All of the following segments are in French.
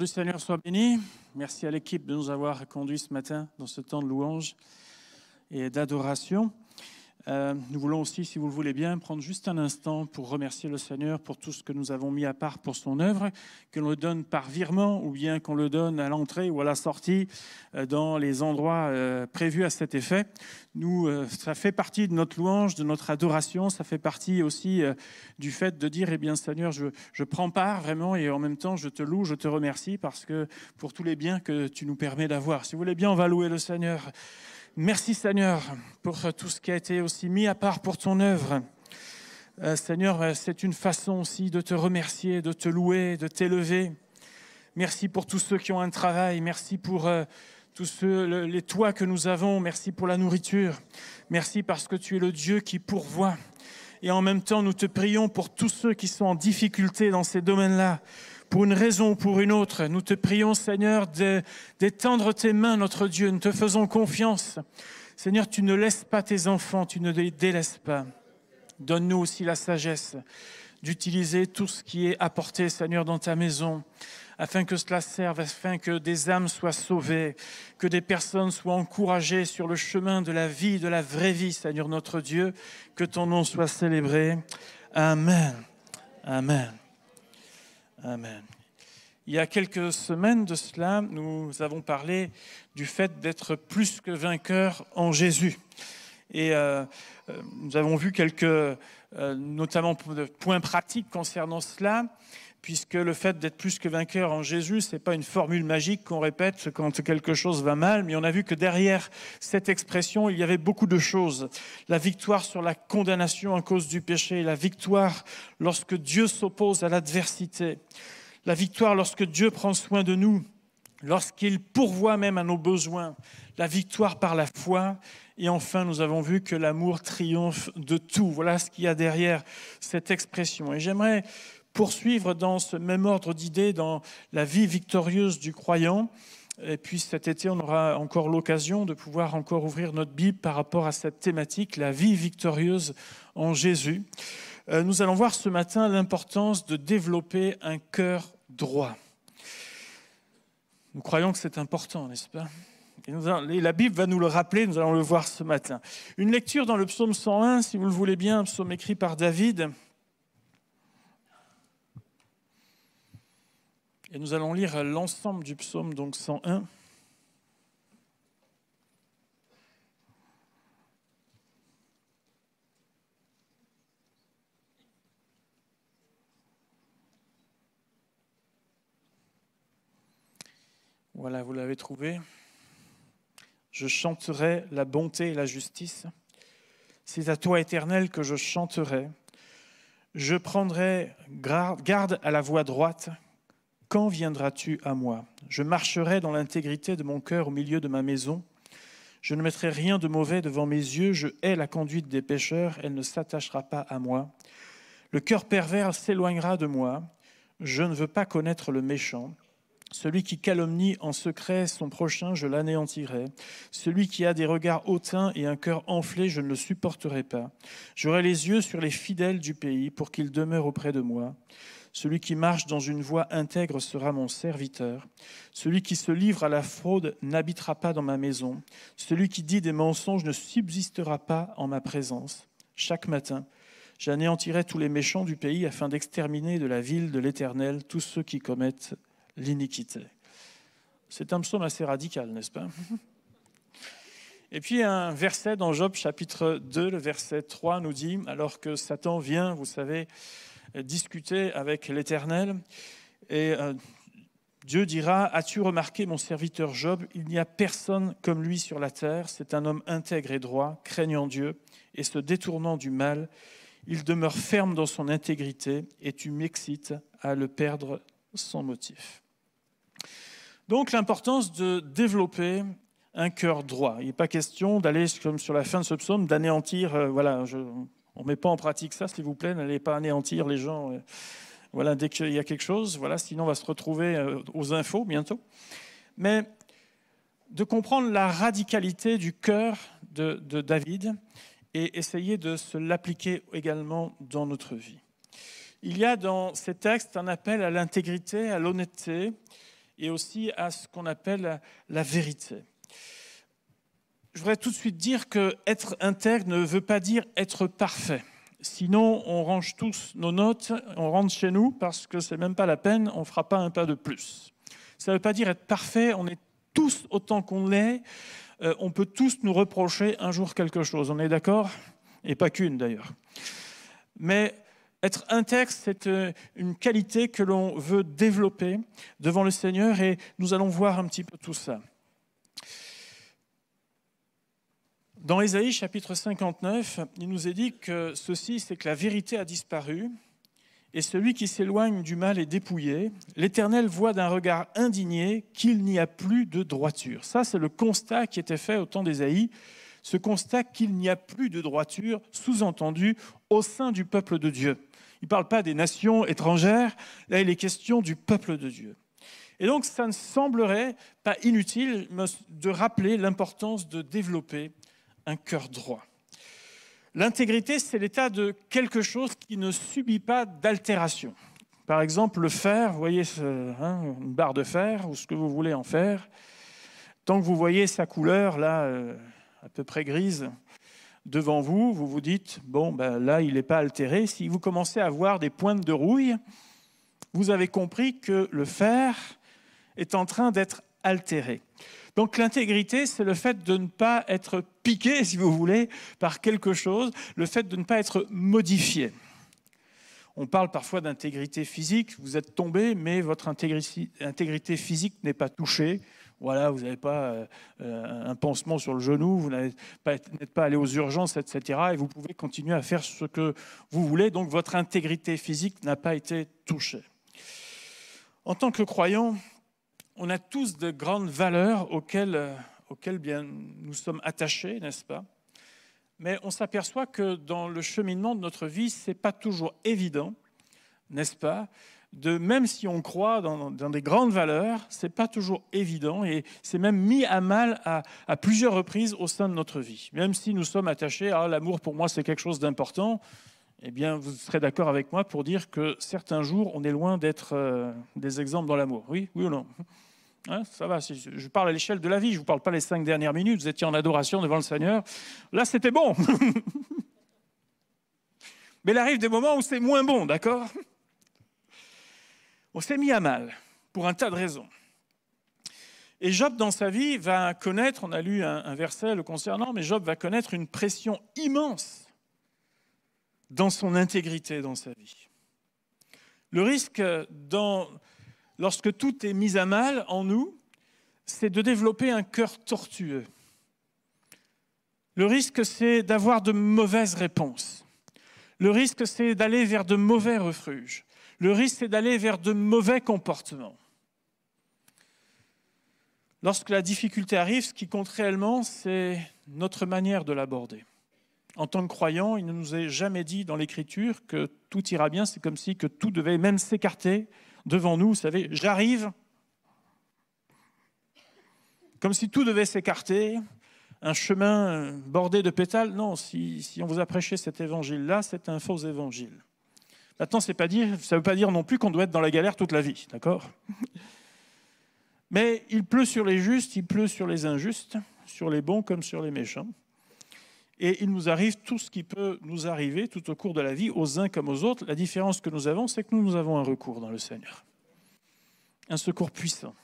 du Seigneur soit béni. Merci à l'équipe de nous avoir conduits ce matin dans ce temps de louange et d'adoration. Nous voulons aussi, si vous le voulez bien, prendre juste un instant pour remercier le Seigneur pour tout ce que nous avons mis à part pour son œuvre, que l'on le donne par virement ou bien qu'on le donne à l'entrée ou à la sortie dans les endroits prévus à cet effet. Ça fait partie de notre louange, de notre adoration, ça fait partie aussi du fait de dire, eh bien Seigneur, je prends part vraiment et en même temps je te loue, je te remercie parce que pour tous les biens que tu nous permets d'avoir. Si vous voulez bien, on va louer le Seigneur. Merci Seigneur pour tout ce qui a été aussi mis à part pour ton œuvre. Seigneur, c'est une façon aussi de te remercier, de te louer, de t'élever. Merci pour tous ceux qui ont un travail. Merci pour tous les toits que nous avons. Merci pour la nourriture. Merci parce que tu es le Dieu qui pourvoit. Et en même temps, nous te prions pour tous ceux qui sont en difficulté dans ces domaines-là. Pour une raison ou pour une autre, nous te prions, Seigneur, d'étendre tes mains, notre Dieu. Nous te faisons confiance. Seigneur, tu ne laisses pas tes enfants, tu ne les délaisses pas. Donne-nous aussi la sagesse d'utiliser tout ce qui est apporté, Seigneur, dans ta maison, afin que cela serve, afin que des âmes soient sauvées, que des personnes soient encouragées sur le chemin de la vie, de la vraie vie, Seigneur notre Dieu, que ton nom soit célébré. Amen. Amen. Amen. Il y a quelques semaines de cela, nous avons parlé du fait d'être plus que vainqueurs en Jésus. Et nous avons vu quelques, notamment points pratiques concernant cela, puisque le fait d'être plus que vainqueur en Jésus, ce n'est pas une formule magique qu'on répète quand quelque chose va mal, mais on a vu que derrière cette expression, il y avait beaucoup de choses. La victoire sur la condamnation à cause du péché, la victoire lorsque Dieu s'oppose à l'adversité, la victoire lorsque Dieu prend soin de nous, lorsqu'il pourvoit même à nos besoins, la victoire par la foi. Et enfin, nous avons vu que l'amour triomphe de tout. Voilà ce qu'il y a derrière cette expression. Et j'aimerais poursuivre dans ce même ordre d'idées dans la vie victorieuse du croyant. Et puis cet été, on aura encore l'occasion de pouvoir encore ouvrir notre Bible par rapport à cette thématique, la vie victorieuse en Jésus. Nous allons voir ce matin l'importance de développer un cœur droit. Nous croyons que c'est important, n'est-ce pas ? Et la Bible va nous le rappeler, nous allons le voir ce matin. Une lecture dans le psaume 101, si vous le voulez bien, un psaume écrit par David. Et nous allons lire l'ensemble du psaume, donc 101. Voilà, vous l'avez trouvé. Je chanterai la bonté et la justice. C'est à toi, Éternel, que je chanterai. Je prendrai garde à la voie droite. Quand viendras-tu à moi ? Je marcherai dans l'intégrité de mon cœur au milieu de ma maison. Je ne mettrai rien de mauvais devant mes yeux. Je hais la conduite des pécheurs. Elle ne s'attachera pas à moi. Le cœur pervers s'éloignera de moi. Je ne veux pas connaître le méchant. Celui qui calomnie en secret son prochain, je l'anéantirai. Celui qui a des regards hautains et un cœur enflé, je ne le supporterai pas. J'aurai les yeux sur les fidèles du pays pour qu'ils demeurent auprès de moi. Celui qui marche dans une voie intègre sera mon serviteur. Celui qui se livre à la fraude n'habitera pas dans ma maison. Celui qui dit des mensonges ne subsistera pas en ma présence. Chaque matin, j'anéantirai tous les méchants du pays afin d'exterminer de la ville de l'Éternel tous ceux qui commettent l'iniquité. C'est un psaume assez radical, n'est-ce pas ? Et puis un verset dans Job chapitre 2, le verset 3 nous dit, alors que Satan vient, vous savez, discuter avec l'Éternel, et Dieu dira, as-tu remarqué mon serviteur Job ? Il n'y a personne comme lui sur la terre, c'est un homme intègre et droit, craignant Dieu et se détournant du mal. Il demeure ferme dans son intégrité et tu m'excites à le perdre sans motif. Donc l'importance de développer un cœur droit. Il n'est pas question d'aller, comme sur la fin de ce psaume, d'anéantir, on ne met pas en pratique ça, s'il vous plaît, n'allez pas anéantir les gens dès qu'il y a quelque chose, sinon on va se retrouver aux infos bientôt. Mais de comprendre la radicalité du cœur de David et essayer de se l'appliquer également dans notre vie. Il y a dans ces textes un appel à l'intégrité, à l'honnêteté, et aussi à ce qu'on appelle la vérité. Je voudrais tout de suite dire qu'être intègre ne veut pas dire être parfait. Sinon, on range tous nos notes, on rentre chez nous parce que c'est même pas la peine, on ne fera pas un pas de plus. Ça ne veut pas dire être parfait, on est tous autant qu'on l'est, on peut tous nous reprocher un jour quelque chose, on est d'accord? Et pas qu'une d'ailleurs. Mais être intègre, c'est une qualité que l'on veut développer devant le Seigneur et nous allons voir un petit peu tout ça. Dans Ésaïe chapitre 59, il nous est dit que ceci, c'est que la vérité a disparu et celui qui s'éloigne du mal est dépouillé. L'Éternel voit d'un regard indigné qu'il n'y a plus de droiture. Ça, c'est le constat qui était fait au temps d'Ésaïe, ce constat qu'il n'y a plus de droiture, sous-entendu, au sein du peuple de Dieu. Il ne parle pas des nations étrangères, là il est question du peuple de Dieu. Et donc ça ne semblerait pas inutile de rappeler l'importance de développer un cœur droit. L'intégrité, c'est l'état de quelque chose qui ne subit pas d'altération. Par exemple, le fer, vous voyez une barre de fer ou ce que vous voulez en faire, tant que vous voyez sa couleur, là, à peu près grise, devant vous, vous vous dites, bon, ben là, il n'est pas altéré. Si vous commencez à voir des pointes de rouille, vous avez compris que le fer est en train d'être altéré. Donc l'intégrité, c'est le fait de ne pas être piqué, si vous voulez, par quelque chose, le fait de ne pas être modifié. On parle parfois d'intégrité physique, vous êtes tombé, mais votre intégrité physique n'est pas touchée. Voilà, vous n'avez pas un pansement sur le genou, vous n'êtes pas allé aux urgences, etc. Et vous pouvez continuer à faire ce que vous voulez. Donc votre intégrité physique n'a pas été touchée. En tant que croyants, on a tous de grandes valeurs auxquelles bien, nous sommes attachés, n'est-ce pas? Mais on s'aperçoit que dans le cheminement de notre vie, ce n'est pas toujours évident, n'est-ce pas? Même si on croit dans des grandes valeurs, ce n'est pas toujours évident et c'est même mis à mal à plusieurs reprises au sein de notre vie. Même si nous sommes attachés à l'amour, pour moi, c'est quelque chose d'important, eh bien, vous serez d'accord avec moi pour dire que certains jours, on est loin d'être des exemples dans l'amour. Oui ou non? Hein, ça va, si je parle à l'échelle de la vie, je ne vous parle pas les 5 dernières minutes, vous étiez en adoration devant le Seigneur. Là, c'était bon. Mais il arrive des moments où c'est moins bon, d'accord? On s'est mis à mal, pour un tas de raisons. Et Job, dans sa vie, va connaître, on a lu un verset le concernant, mais Job va connaître une pression immense dans son intégrité dans sa vie. Le risque, lorsque tout est mis à mal en nous, c'est de développer un cœur tortueux. Le risque, c'est d'avoir de mauvaises réponses. Le risque, c'est d'aller vers de mauvais refuges. Le risque, c'est d'aller vers de mauvais comportements. Lorsque la difficulté arrive, ce qui compte réellement, c'est notre manière de l'aborder. En tant que croyant, il ne nous est jamais dit dans l'Écriture que tout ira bien. C'est comme si que tout devait même s'écarter devant nous. Vous savez, j'arrive. Comme si tout devait s'écarter. Un chemin bordé de pétales. Non, si on vous a prêché cet évangile-là, c'est un faux évangile. Maintenant, ça ne veut pas dire non plus qu'on doit être dans la galère toute la vie, d'accord? Mais il pleut sur les justes, il pleut sur les injustes, sur les bons comme sur les méchants. Et il nous arrive tout ce qui peut nous arriver tout au cours de la vie, aux uns comme aux autres. La différence que nous avons, c'est que nous avons un recours dans le Seigneur. Un secours puissant,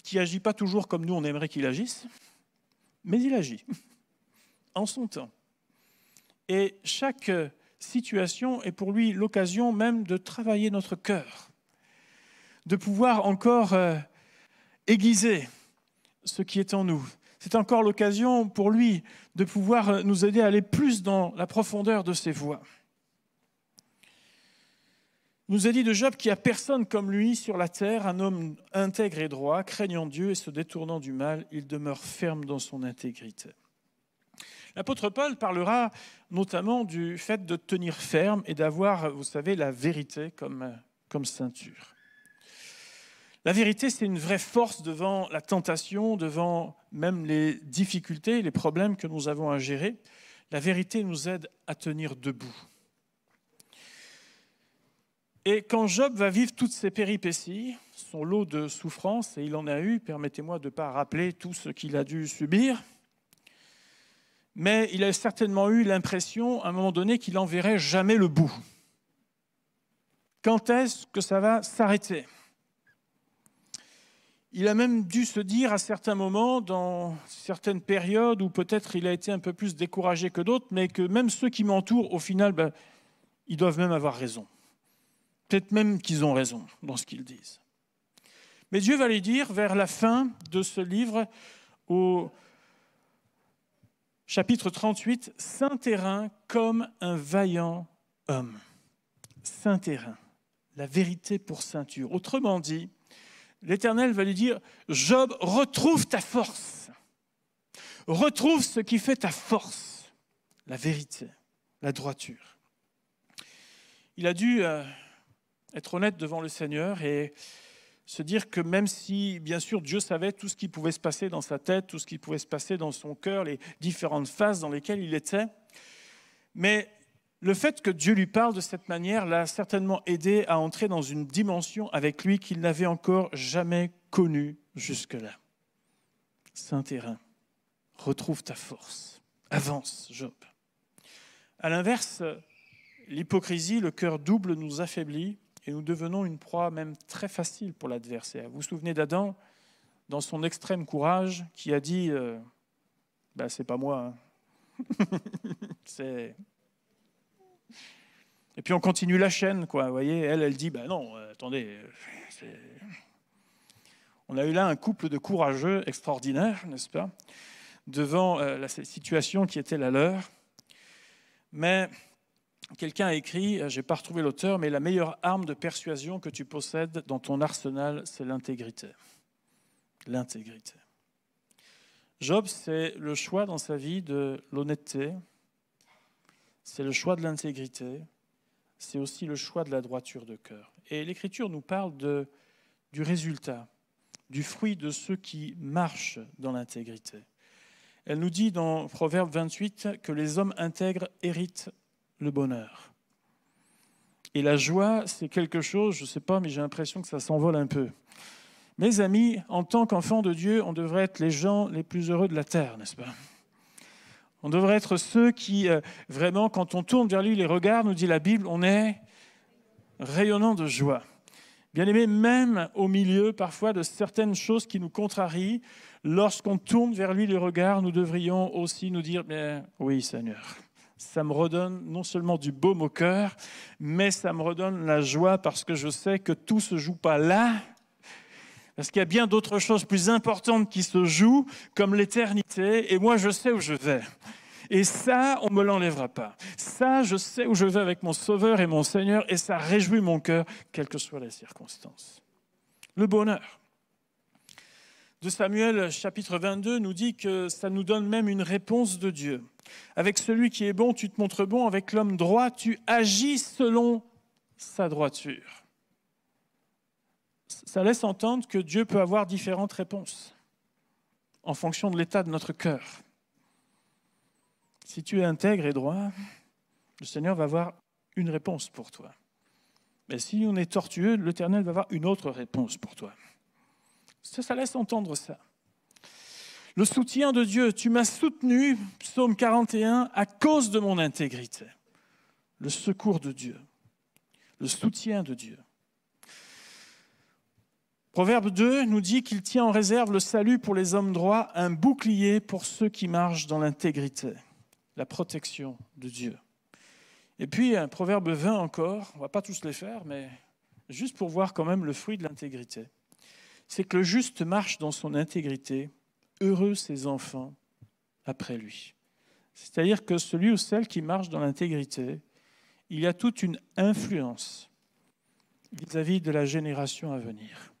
qui n'agit pas toujours comme nous on aimerait qu'il agisse, mais il agit, en son temps. Et chaque situation est pour lui l'occasion même de travailler notre cœur, de pouvoir encore aiguiser ce qui est en nous. C'est encore l'occasion pour lui de pouvoir nous aider à aller plus dans la profondeur de ses voies. Il nous a dit de Job qu'il n'y a personne comme lui sur la terre, un homme intègre et droit, craignant Dieu et se détournant du mal, il demeure ferme dans son intégrité. L'apôtre Paul parlera notamment du fait de tenir ferme et d'avoir, vous savez, la vérité comme ceinture. La vérité, c'est une vraie force devant la tentation, devant même les difficultés, les problèmes que nous avons à gérer. La vérité nous aide à tenir debout. Et quand Job va vivre toutes ces péripéties, son lot de souffrances, et il en a eu, permettez-moi de ne pas rappeler tout ce qu'il a dû subir, mais il a certainement eu l'impression, à un moment donné, qu'il n'en verrait jamais le bout. Quand est-ce que ça va s'arrêter ? Il a même dû se dire à certains moments, dans certaines périodes où peut-être il a été un peu plus découragé que d'autres, mais que même ceux qui m'entourent, au final, ils doivent même avoir raison. Peut-être même qu'ils ont raison dans ce qu'ils disent. Mais Dieu va lui dire, vers la fin de ce livre, au chapitre 38, « Saint terrain comme un vaillant homme ». Saint terrain, la vérité pour ceinture. Autrement dit, l'Éternel va lui dire, « Job, retrouve ta force. Retrouve ce qui fait ta force, la vérité, la droiture. » Il a dû être honnête devant le Seigneur et se dire que même si, bien sûr, Dieu savait tout ce qui pouvait se passer dans sa tête, tout ce qui pouvait se passer dans son cœur, les différentes phases dans lesquelles il était, mais le fait que Dieu lui parle de cette manière l'a certainement aidé à entrer dans une dimension avec lui qu'il n'avait encore jamais connue jusque-là. Saint terrain, retrouve ta force, avance, Job. À l'inverse, l'hypocrisie, le cœur double nous affaiblit et nous devenons une proie même très facile pour l'adversaire. Vous vous souvenez d'Adam, dans son extrême courage, qui a dit c'est pas moi, hein. C'est... Et puis on continue la chaîne, quoi. Vous voyez, elle dit non, attendez. On a eu là un couple de courageux extraordinaires, n'est-ce pas, devant la situation qui était la leur. Mais quelqu'un a écrit, je n'ai pas retrouvé l'auteur, mais la meilleure arme de persuasion que tu possèdes dans ton arsenal, c'est l'intégrité. L'intégrité. Job, c'est le choix dans sa vie de l'honnêteté, c'est le choix de l'intégrité, c'est aussi le choix de la droiture de cœur. Et l'Écriture nous parle du résultat, du fruit de ceux qui marchent dans l'intégrité. Elle nous dit dans Proverbe 28 que les hommes intègres héritent le bonheur. Et la joie, c'est quelque chose, je ne sais pas, mais j'ai l'impression que ça s'envole un peu. Mes amis, en tant qu'enfants de Dieu, on devrait être les gens les plus heureux de la terre, n'est-ce pas ? On devrait être ceux qui, vraiment, quand on tourne vers lui les regards, nous dit la Bible, on est rayonnant de joie. Bien aimé, même au milieu parfois de certaines choses qui nous contrarient, lorsqu'on tourne vers lui les regards, nous devrions aussi nous dire « Oui, Seigneur ». Ça me redonne non seulement du baume au cœur, mais ça me redonne la joie parce que je sais que tout ne se joue pas là, parce qu'il y a bien d'autres choses plus importantes qui se jouent, comme l'éternité, et moi je sais où je vais. Et ça, on ne me l'enlèvera pas. Ça, je sais où je vais avec mon Sauveur et mon Seigneur, et ça réjouit mon cœur, quelles que soient les circonstances. Le bonheur. De Samuel, chapitre 22, nous dit que ça nous donne même une réponse de Dieu. Avec celui qui est bon, tu te montres bon. Avec l'homme droit, tu agis selon sa droiture. Ça laisse entendre que Dieu peut avoir différentes réponses en fonction de l'état de notre cœur. Si tu es intègre et droit, le Seigneur va avoir une réponse pour toi. Mais si on est tortueux, l'Éternel va avoir une autre réponse pour toi. Ça laisse entendre ça. Le soutien de Dieu, tu m'as soutenu, psaume 41, à cause de mon intégrité. Le secours de Dieu, le soutien de Dieu. Proverbe 2 nous dit qu'il tient en réserve le salut pour les hommes droits, un bouclier pour ceux qui marchent dans l'intégrité, la protection de Dieu. Et puis, Proverbe 20 encore, on ne va pas tous les faire, mais juste pour voir quand même le fruit de l'intégrité. C'est que le juste marche dans son intégrité, heureux ses enfants après lui. C'est-à-dire que celui ou celle qui marche dans l'intégrité, il y a toute une influence vis-à-vis de la génération à venir.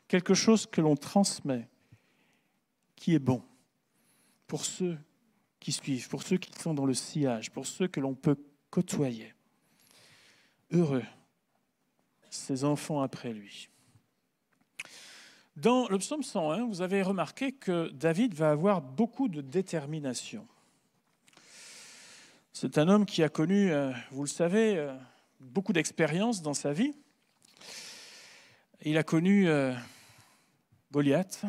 Quelque chose que l'on transmet, qui est bon pour ceux qui suivent, pour ceux qui sont dans le sillage, pour ceux que l'on peut côtoyer. Heureux ses enfants après lui. Dans le psaume 101, vous avez remarqué que David va avoir beaucoup de détermination. C'est un homme qui a connu, vous le savez, beaucoup d'expérience dans sa vie. Il a connu Goliath,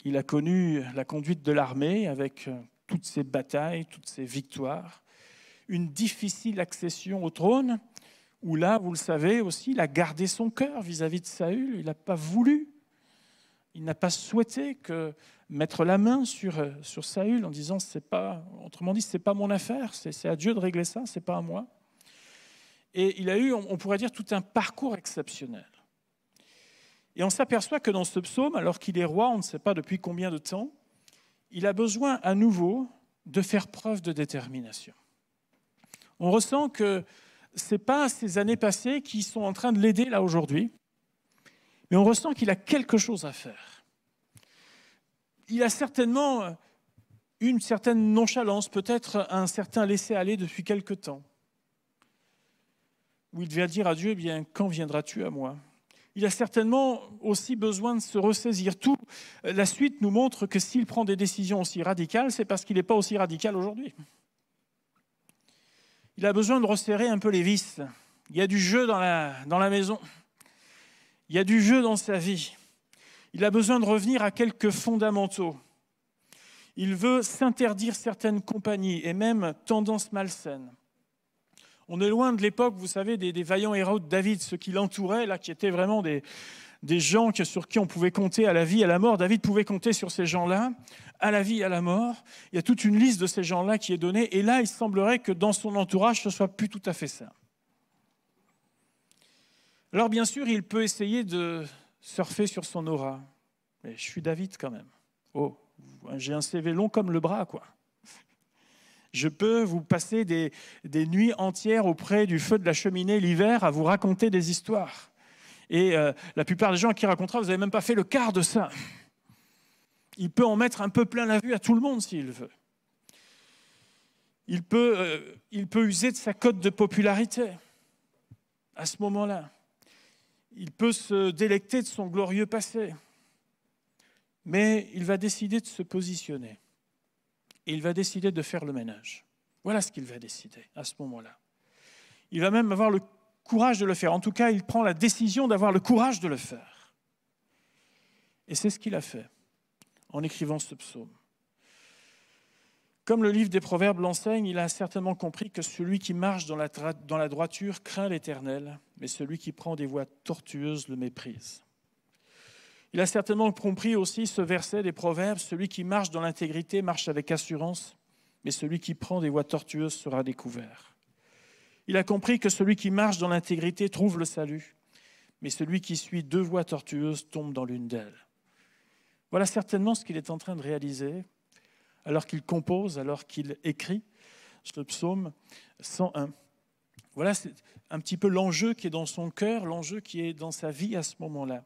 il a connu la conduite de l'armée avec toutes ses batailles, toutes ses victoires, une difficile accession au trône, où là, vous le savez aussi, il a gardé son cœur vis-à-vis de Saül, il n'a pas voulu, il n'a pas souhaité mettre la main sur Saül en disant, autrement dit, ce n'est pas mon affaire, c'est à Dieu de régler ça, ce n'est pas à moi. Et il a eu, on pourrait dire, tout un parcours exceptionnel. Et on s'aperçoit que dans ce psaume, alors qu'il est roi, on ne sait pas depuis combien de temps, il a besoin à nouveau de faire preuve de détermination. On ressent que ce n'est pas ces années passées qui sont en train de l'aider là aujourd'hui, mais on ressent qu'il a quelque chose à faire. Il a certainement une certaine nonchalance, peut-être un certain laisser-aller depuis quelque temps, où il devait dire à Dieu, eh bien, quand viendras-tu à moi ? Il a certainement aussi besoin de se ressaisir. La suite nous montre que s'il prend des décisions aussi radicales, c'est parce qu'il n'est pas aussi radical aujourd'hui. Il a besoin de resserrer un peu les vis. Il y a du jeu dans la maison. Il y a du jeu dans sa vie. Il a besoin de revenir à quelques fondamentaux. Il veut s'interdire certaines compagnies et même tendances malsaines. On est loin de l'époque, vous savez, des vaillants héros de David, ceux qui l'entouraient, là, qui étaient vraiment des gens sur qui on pouvait compter à la vie, à la mort. David pouvait compter sur ces gens-là, à la vie, à la mort. Il y a toute une liste de ces gens-là qui est donnée. Et là, il semblerait que dans son entourage, ce ne soit plus tout à fait ça. Alors, bien sûr, il peut essayer de surfer sur son aura. Mais je suis David quand même. Oh, j'ai un CV long comme le bras, quoi. Je peux vous passer des nuits entières auprès du feu de la cheminée l'hiver à vous raconter des histoires. Et la plupart des gens qui racontera, vous n'avez même pas fait le quart de ça. Il peut en mettre un peu plein la vue à tout le monde s'il veut. Il peut user de sa cote de popularité à ce moment-là. Il peut se délecter de son glorieux passé. Mais il va décider de se positionner. Et il va décider de faire le ménage. Voilà ce qu'il va décider à ce moment-là. Il va même avoir le courage de le faire. En tout cas, il prend la décision d'avoir le courage de le faire. Et c'est ce qu'il a fait en écrivant ce psaume. Comme le livre des Proverbes l'enseigne, il a certainement compris que celui qui marche dans la droiture craint l'Éternel, mais celui qui prend des voies tortueuses le méprise. Il a certainement compris aussi ce verset des Proverbes, celui qui marche dans l'intégrité marche avec assurance, mais celui qui prend des voies tortueuses sera découvert. Il a compris que celui qui marche dans l'intégrité trouve le salut, mais celui qui suit deux voies tortueuses tombe dans l'une d'elles. Voilà certainement ce qu'il est en train de réaliser alors qu'il compose, alors qu'il écrit ce psaume 101. Voilà c'est un petit peu l'enjeu qui est dans son cœur, l'enjeu qui est dans sa vie à ce moment-là.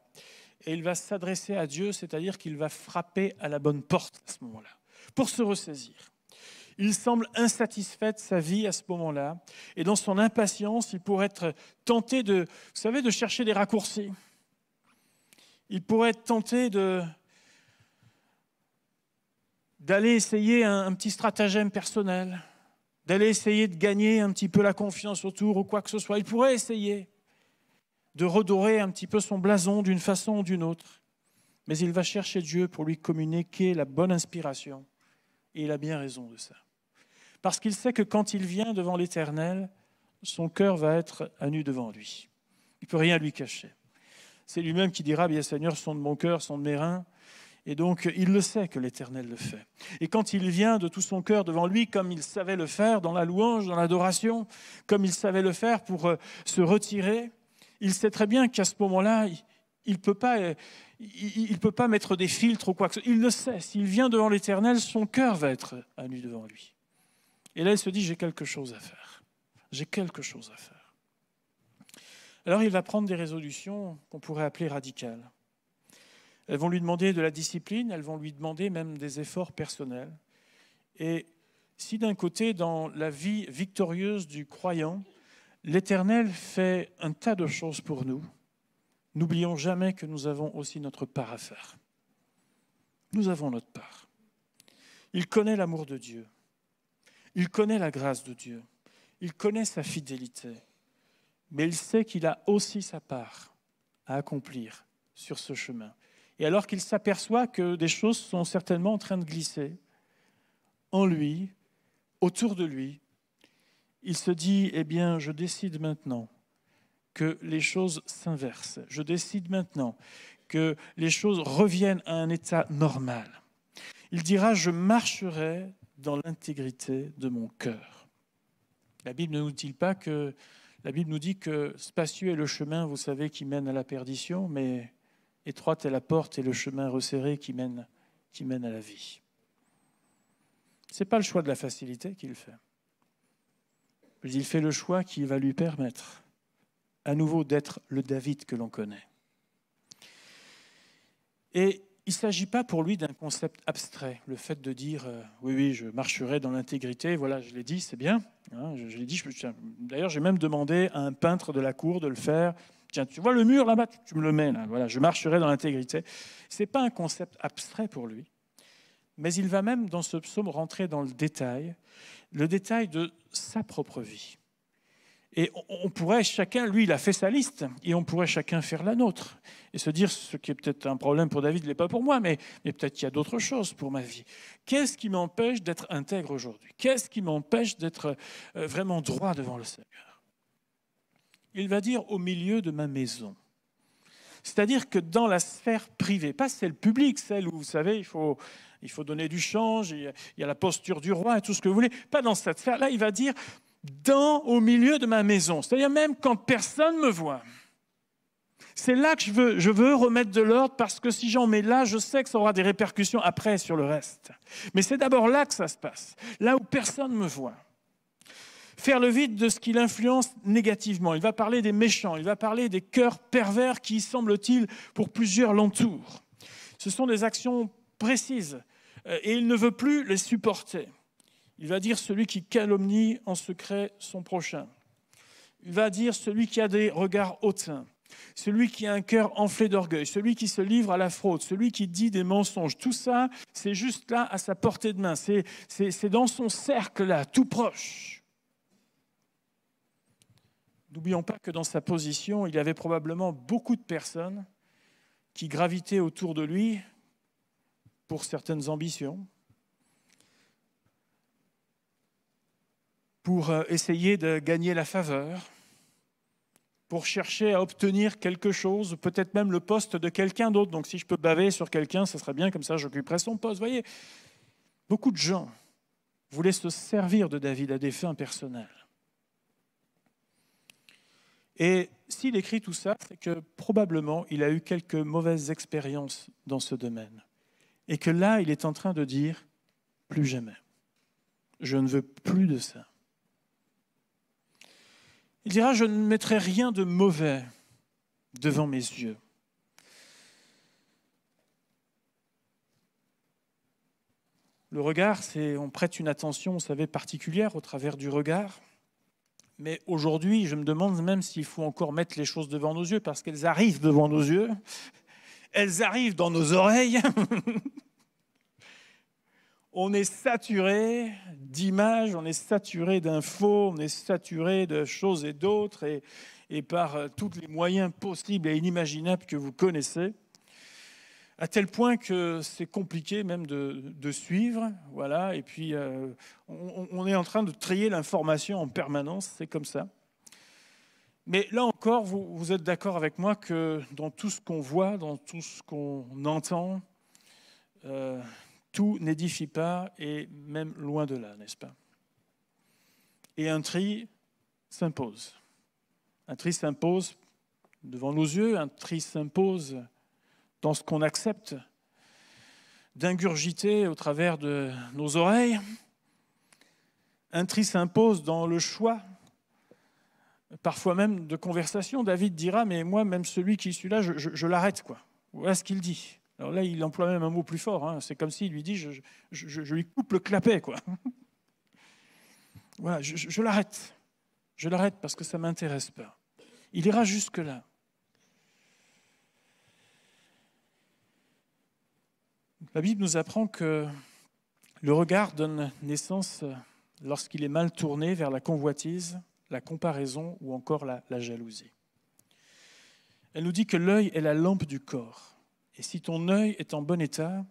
Et il va s'adresser à Dieu, c'est-à-dire qu'il va frapper à la bonne porte à ce moment-là, pour se ressaisir. Il semble insatisfait de sa vie à ce moment-là, et dans son impatience, il pourrait être tenté de chercher des raccourcis. Il pourrait être tenté d'aller essayer un petit stratagème personnel, d'aller essayer de gagner un petit peu la confiance autour ou quoi que ce soit. Il pourrait essayer de redorer un petit peu son blason d'une façon ou d'une autre. Mais il va chercher Dieu pour lui communiquer la bonne inspiration. Et il a bien raison de ça. Parce qu'il sait que quand il vient devant l'Éternel, son cœur va être à nu devant lui. Il ne peut rien lui cacher. C'est lui-même qui dira, bien Seigneur, sonde mon cœur, sonde mes reins. Et donc, il le sait que l'Éternel le fait. Et quand il vient de tout son cœur devant lui, comme il savait le faire dans la louange, dans l'adoration, comme il savait le faire pour se retirer, il sait très bien qu'à ce moment-là, il ne peut pas mettre des filtres ou quoi que ce soit. Il le sait, s'il vient devant l'Éternel, son cœur va être à nu devant lui. Et là, il se dit, j'ai quelque chose à faire. J'ai quelque chose à faire. Alors, il va prendre des résolutions qu'on pourrait appeler radicales. Elles vont lui demander de la discipline, elles vont lui demander même des efforts personnels. Et si d'un côté, dans la vie victorieuse du croyant, l'Éternel fait un tas de choses pour nous, n'oublions jamais que nous avons aussi notre part à faire. Nous avons notre part. Il connaît l'amour de Dieu. Il connaît la grâce de Dieu. Il connaît sa fidélité. mais il sait qu'il a aussi sa part à accomplir sur ce chemin. Et alors qu'il s'aperçoit que des choses sont certainement en train de glisser en lui, autour de lui, il se dit, eh bien, je décide maintenant que les choses s'inversent. Je décide maintenant que les choses reviennent à un état normal. Il dira, je marcherai dans l'intégrité de mon cœur. La Bible ne nous dit pas que, la Bible nous dit que spacieux est le chemin, vous savez, qui mène à la perdition, mais étroite est la porte et le chemin resserré qui mène à la vie. Ce n'est pas le choix de la facilité qu'il fait. Il fait le choix qui va lui permettre à nouveau d'être le David que l'on connaît. Et il ne s'agit pas pour lui d'un concept abstrait, le fait de dire oui, je marcherai dans l'intégrité, voilà, je l'ai dit, c'est bien. Hein, je l'ai dit, d'ailleurs, j'ai même demandé à un peintre de la cour de le faire. Tiens, tu vois le mur là-bas, tu me le mets là, voilà, je marcherai dans l'intégrité. Ce n'est pas un concept abstrait pour lui, mais il va même dans ce psaume rentrer dans le détail de sa propre vie. Et on pourrait chacun, lui, il a fait sa liste, et on pourrait chacun faire la nôtre. Et se dire, ce qui est peut-être un problème pour David, il n'est pas pour moi, mais peut-être qu'il y a d'autres choses pour ma vie. Qu'est-ce qui m'empêche d'être intègre aujourd'hui? Qu'est-ce qui m'empêche d'être vraiment droit devant le Seigneur? Il va dire, au milieu de ma maison. C'est-à-dire que dans la sphère privée, pas celle publique, celle où, vous savez, il faut donner du change, il y a la posture du roi et tout ce que vous voulez, pas dans cette sphère-là, il va dire... au milieu de ma maison, c'est-à-dire même quand personne ne me voit. C'est là que je veux remettre de l'ordre parce que si j'en mets là, je sais que ça aura des répercussions après sur le reste. Mais c'est d'abord là que ça se passe, là où personne ne me voit. Faire le vide de ce qui l'influence négativement. Il va parler des méchants, il va parler des cœurs pervers qui, semble-t-il, pour plusieurs l'entourent. Ce sont des actions précises et il ne veut plus les supporter. Il va dire celui qui calomnie en secret son prochain. Il va dire celui qui a des regards hautains, celui qui a un cœur enflé d'orgueil, celui qui se livre à la fraude, celui qui dit des mensonges. Tout ça, c'est juste là à sa portée de main. C'est dans son cercle là, tout proche. N'oublions pas que dans sa position, il y avait probablement beaucoup de personnes qui gravitaient autour de lui pour certaines ambitions, pour essayer de gagner la faveur, pour chercher à obtenir quelque chose, peut-être même le poste de quelqu'un d'autre. Donc si je peux baver sur quelqu'un, ce serait bien, comme ça j'occuperais son poste. Vous voyez, beaucoup de gens voulaient se servir de David à des fins personnelles. Et s'il écrit tout ça, c'est que probablement il a eu quelques mauvaises expériences dans ce domaine. Et que là, il est en train de dire, plus jamais. Je ne veux plus de ça. Il dira, je ne mettrai rien de mauvais devant mes yeux. Le regard, on prête une attention, vous savez, particulière au travers du regard. Mais aujourd'hui, je me demande même s'il faut encore mettre les choses devant nos yeux, parce qu'elles arrivent devant nos yeux, elles arrivent dans nos oreilles. On est saturé d'images, on est saturé d'infos, on est saturé de choses et d'autres, et par tous les moyens possibles et inimaginables que vous connaissez, à tel point que c'est compliqué même de suivre. Voilà. Et puis, on est en train de trier l'information en permanence, c'est comme ça. Mais là encore, vous êtes d'accord avec moi que dans tout ce qu'on voit, dans tout ce qu'on entend, tout n'édifie pas, et même loin de là, n'est-ce pas? Et un tri s'impose. Un tri s'impose devant nos yeux, un tri s'impose dans ce qu'on accepte d'ingurgiter au travers de nos oreilles. Un tri s'impose dans le choix, parfois même de conversation. David dira, mais moi, même celui qui est là, je l'arrête, quoi. Voilà ce qu'il dit. Alors là, il emploie même un mot plus fort. Hein. C'est comme s'il lui dit, je lui coupe le clapet, quoi. Voilà, je l'arrête. Je l'arrête parce que ça ne m'intéresse pas. Il ira jusque-là. La Bible nous apprend que le regard donne naissance, lorsqu'il est mal tourné vers la convoitise, la comparaison ou encore la jalousie. Elle nous dit que l'œil est la lampe du corps. Et si ton œil est en bon état,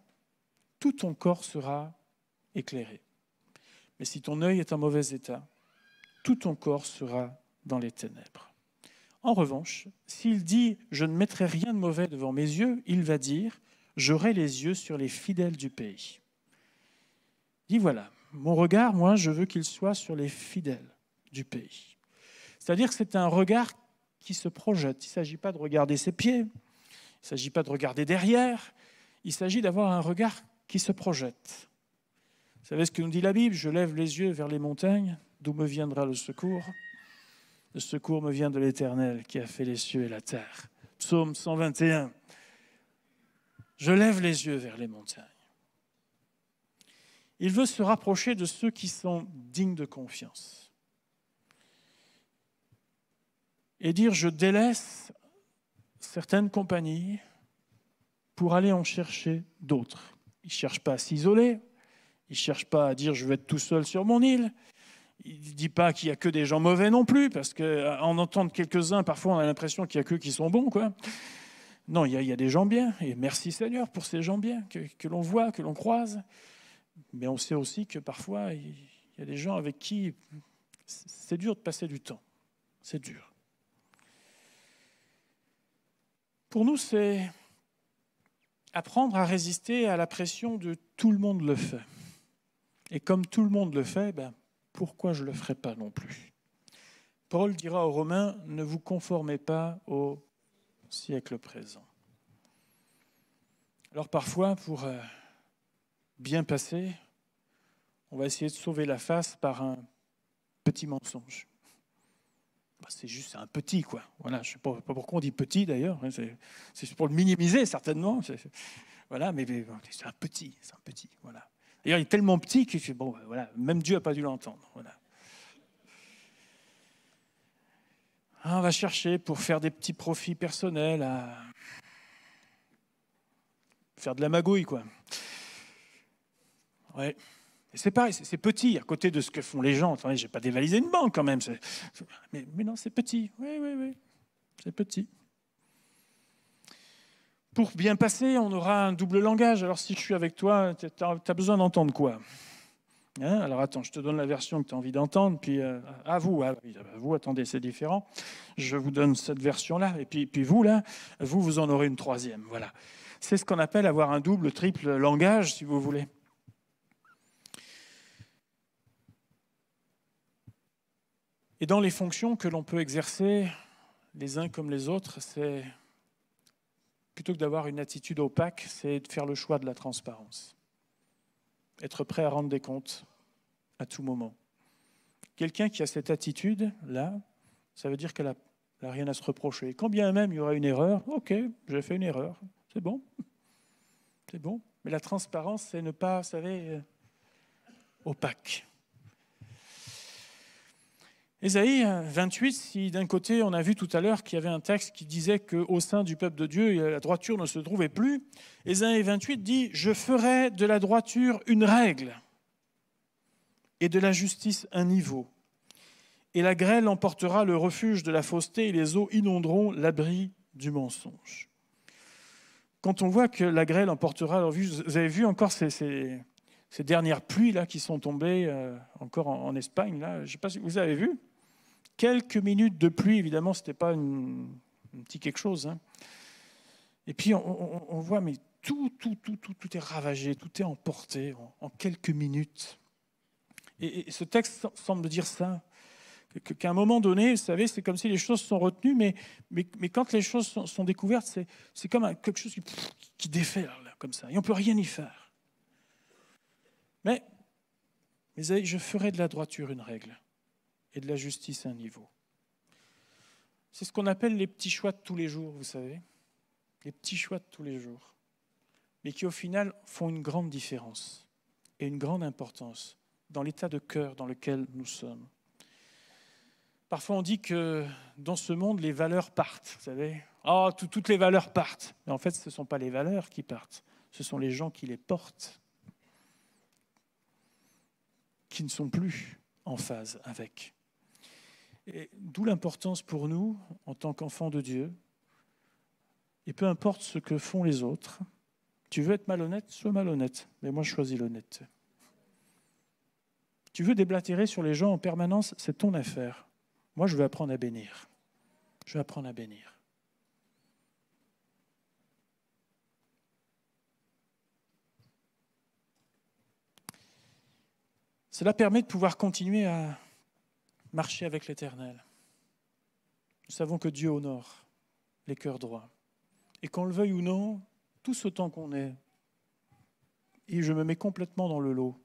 tout ton corps sera éclairé. Mais si ton œil est en mauvais état, tout ton corps sera dans les ténèbres. En revanche, s'il dit « Je ne mettrai rien de mauvais devant mes yeux », il va dire « J'aurai les yeux sur les fidèles du pays ». Il dit « Voilà, mon regard, moi, je veux qu'il soit sur les fidèles du pays ». C'est-à-dire que c'est un regard qui se projette. Il ne s'agit pas de regarder ses pieds, il ne s'agit pas de regarder derrière, il s'agit d'avoir un regard qui se projette. Vous savez ce que nous dit la Bible ? Je lève les yeux vers les montagnes, d'où me viendra le secours ? Le secours me vient de l'Éternel qui a fait les cieux et la terre. Psaume 121. Je lève les yeux vers les montagnes. Il veut se rapprocher de ceux qui sont dignes de confiance. Et dire, je délaisse certaines compagnies pour aller en chercher d'autres. Il ne cherche pas à s'isoler, il ne cherche pas à dire, je vais être tout seul sur mon île. Il ne dit pas qu'il n'y a que des gens mauvais non plus, parce qu'en entendre quelques-uns, parfois on a l'impression qu'il n'y a qu'eux qui sont bons, quoi. Non, il y a des gens bien, et merci Seigneur pour ces gens bien que l'on voit, que l'on croise. Mais on sait aussi que parfois, il y a des gens avec qui c'est dur de passer du temps. C'est dur. Pour nous, c'est apprendre à résister à la pression de tout le monde le fait. Et comme tout le monde le fait, pourquoi je ne le ferai pas non plus ? Paul dira aux Romains, ne vous conformez pas au siècle présent. Alors parfois, pour bien passer, on va essayer de sauver la face par un petit mensonge. C'est juste un petit, quoi. Voilà, je ne sais pas pourquoi on dit petit, d'ailleurs. C'est pour le minimiser, certainement. Voilà, mais c'est un petit, voilà. D'ailleurs, il est tellement petit que voilà, même Dieu n'a pas dû l'entendre. Voilà. On va chercher pour faire des petits profits personnels, à faire de la magouille, quoi. Ouais. Et c'est pareil, c'est petit à côté de ce que font les gens. Attendez, je n'ai pas dévalisé une banque quand même. Mais non, c'est petit. Oui, c'est petit. Pour bien passer, on aura un double langage. Alors si je suis avec toi, tu as besoin d'entendre quoi ? Alors attends, je te donne la version que tu as envie d'entendre, puis à vous, attendez, c'est différent. Je vous donne cette version-là, et puis vous, là, vous en aurez une troisième. Voilà. C'est ce qu'on appelle avoir un double, triple langage, si vous voulez. Et dans les fonctions que l'on peut exercer, les uns comme les autres, c'est plutôt que d'avoir une attitude opaque, c'est de faire le choix de la transparence. Être prêt à rendre des comptes à tout moment. Quelqu'un qui a cette attitude-là, ça veut dire qu'elle n'a rien à se reprocher. Quand bien même il y aura une erreur, ok, j'ai fait une erreur, c'est bon. C'est bon. Mais la transparence, c'est ne pas, vous savez, opaque. Ésaïe 28, si d'un côté on a vu tout à l'heure qu'il y avait un texte qui disait qu'au sein du peuple de Dieu, la droiture ne se trouvait plus, Ésaïe 28 dit « Je ferai de la droiture une règle et de la justice un niveau. Et la grêle emportera le refuge de la fausseté et les eaux inonderont l'abri du mensonge. » Quand on voit que la grêle emportera le refuge, vous avez vu encore ces dernières pluies là, qui sont tombées encore en Espagne, là, je ne sais pas si vous avez vu. Quelques minutes de pluie, évidemment, ce n'était pas un petit quelque chose. Hein. Et puis, on voit, mais tout est ravagé, tout est emporté en quelques minutes. Et ce texte semble dire ça, qu'à un moment donné, vous savez, c'est comme si les choses sont retenues, mais quand les choses sont découvertes, c'est comme quelque chose qui déferle, comme ça, et on ne peut rien y faire. Mais je ferai de la droiture une règle et de la justice un niveau. C'est ce qu'on appelle les petits choix de tous les jours, vous savez. Les petits choix de tous les jours. Mais qui, au final, font une grande différence et une grande importance dans l'état de cœur dans lequel nous sommes. Parfois, on dit que dans ce monde, les valeurs partent, vous savez. Oh, toutes les valeurs partent. Mais en fait, ce ne sont pas les valeurs qui partent. Ce sont les gens qui les portent, qui ne sont plus en phase avec. Et d'où l'importance pour nous, en tant qu'enfants de Dieu, et peu importe ce que font les autres, tu veux être malhonnête, sois malhonnête, mais moi je choisis l'honnêteté. Tu veux déblatérer sur les gens en permanence, c'est ton affaire. Moi je veux apprendre à bénir. Je veux apprendre à bénir. Cela permet de pouvoir continuer à marcher avec l'Éternel. Nous savons que Dieu honore les cœurs droits. Et qu'on le veuille ou non, tous autant qu'on est, et je me mets complètement dans le lot,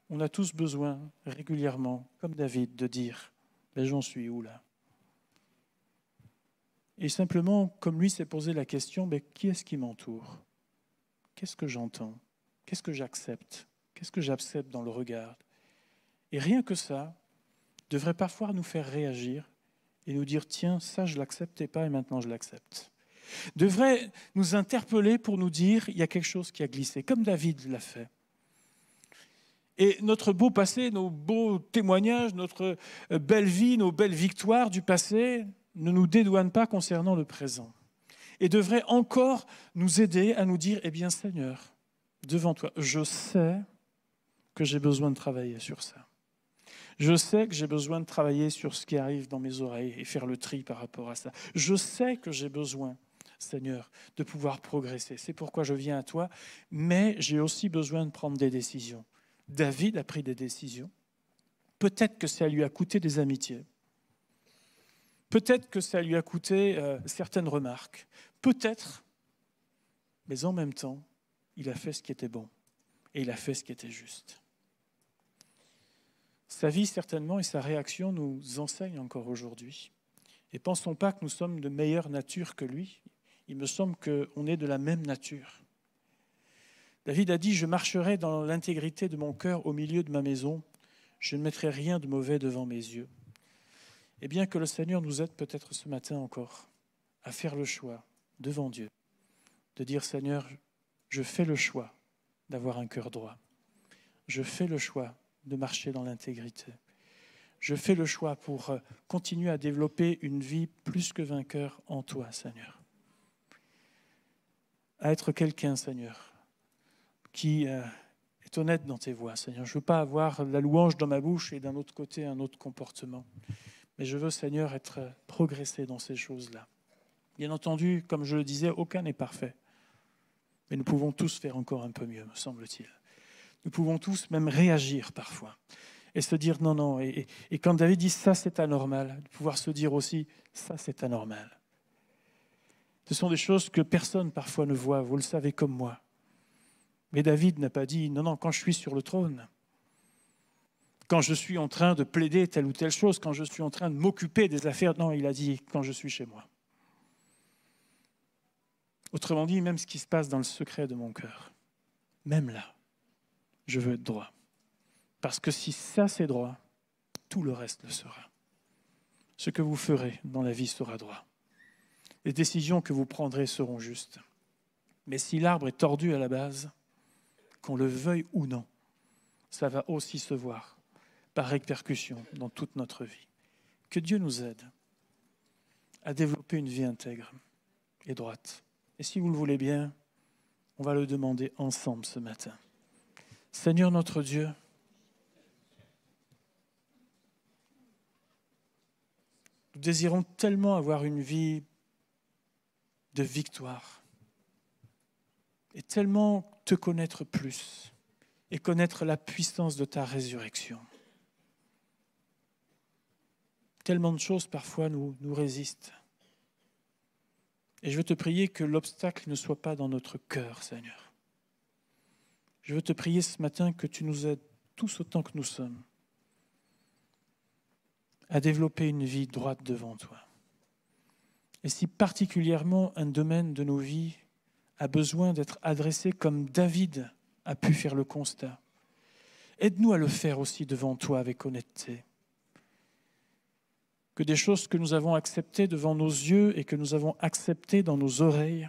on a tous besoin régulièrement, comme David, de dire « mais j'en suis où là ?» Et simplement, comme lui s'est posé la question, qui est-ce qui m'entoure? Qu'est-ce que j'entends? Qu'est-ce que j'accepte? Qu'est-ce que j'accepte dans le regard? Et rien que ça devrait parfois nous faire réagir et nous dire « tiens, ça je ne l'acceptais pas et maintenant je l'accepte ». Devrait nous interpeller pour nous dire « il y a quelque chose qui a glissé », comme David l'a fait. Et notre beau passé, nos beaux témoignages, notre belle vie, nos belles victoires du passé ne nous dédouanent pas concernant le présent. Et devrait encore nous aider à nous dire « eh bien Seigneur, devant toi, je sais que j'ai besoin de travailler sur ça. Je sais que j'ai besoin de travailler sur ce qui arrive dans mes oreilles et faire le tri par rapport à ça. Je sais que j'ai besoin, Seigneur, de pouvoir progresser. C'est pourquoi je viens à toi, mais j'ai aussi besoin de prendre des décisions. » David a pris des décisions. Peut-être que ça lui a coûté des amitiés. Peut-être que ça lui a coûté certaines remarques. Peut-être, mais en même temps, il a fait ce qui était bon et il a fait ce qui était juste. Sa vie, certainement, et sa réaction nous enseignent encore aujourd'hui. Et pensons pas que nous sommes de meilleure nature que lui. Il me semble qu'on est de la même nature. David a dit « Je marcherai dans l'intégrité de mon cœur au milieu de ma maison. Je ne mettrai rien de mauvais devant mes yeux. » Et bien que le Seigneur nous aide peut-être ce matin encore à faire le choix devant Dieu, de dire « Seigneur, je fais le choix d'avoir un cœur droit. Je fais le choix de marcher dans l'intégrité. Je fais le choix pour continuer à développer une vie plus que vainqueur en toi, Seigneur. À être quelqu'un, Seigneur, qui est honnête dans tes voies, Seigneur. Je ne veux pas avoir la louange dans ma bouche et d'un autre côté un autre comportement. Mais je veux, Seigneur, être progressé dans ces choses-là. Bien entendu, comme je le disais, aucun n'est parfait. Mais nous pouvons tous faire encore un peu mieux, me semble-t-il. Nous pouvons tous même réagir parfois et se dire non, non. Et quand David dit ça, c'est anormal, de pouvoir se dire aussi ça, c'est anormal. Ce sont des choses que personne parfois ne voit, vous le savez comme moi. Mais David n'a pas dit non, non, quand je suis sur le trône, quand je suis en train de plaider telle ou telle chose, quand je suis en train de m'occuper des affaires, non, il a dit quand je suis chez moi. Autrement dit, même ce qui se passe dans le secret de mon cœur, même là, je veux être droit. Parce que si ça c'est droit, tout le reste le sera. Ce que vous ferez dans la vie sera droit. Les décisions que vous prendrez seront justes. Mais si l'arbre est tordu à la base, qu'on le veuille ou non, ça va aussi se voir par répercussion dans toute notre vie. Que Dieu nous aide à développer une vie intègre et droite. Et si vous le voulez bien, on va le demander ensemble ce matin. Seigneur notre Dieu, nous désirons tellement avoir une vie de victoire et tellement te connaître plus et connaître la puissance de ta résurrection. Tellement de choses parfois nous résistent. Et je veux te prier que l'obstacle ne soit pas dans notre cœur, Seigneur. Je veux te prier ce matin que tu nous aides tous autant que nous sommes à développer une vie droite devant toi. Et si particulièrement un domaine de nos vies a besoin d'être adressé comme David a pu faire le constat, aide-nous à le faire aussi devant toi avec honnêteté. Que des choses que nous avons acceptées devant nos yeux et que nous avons acceptées dans nos oreilles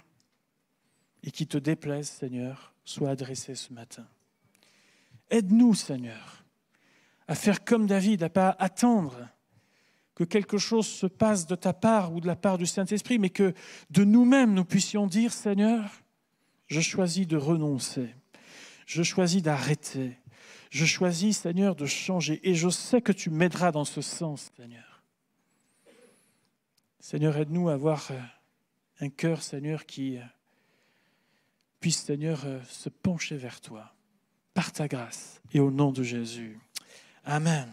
et qui te déplaisent, Seigneur, soient adressées ce matin. Aide-nous, Seigneur, à faire comme David, à ne pas attendre que quelque chose se passe de ta part ou de la part du Saint-Esprit, mais que de nous-mêmes, nous puissions dire, Seigneur, je choisis de renoncer, je choisis d'arrêter, je choisis, Seigneur, de changer. Et je sais que tu m'aideras dans ce sens, Seigneur. Seigneur, aide-nous à avoir un cœur, Seigneur, qui puisse, Seigneur, se pencher vers toi, par ta grâce et au nom de Jésus. Amen.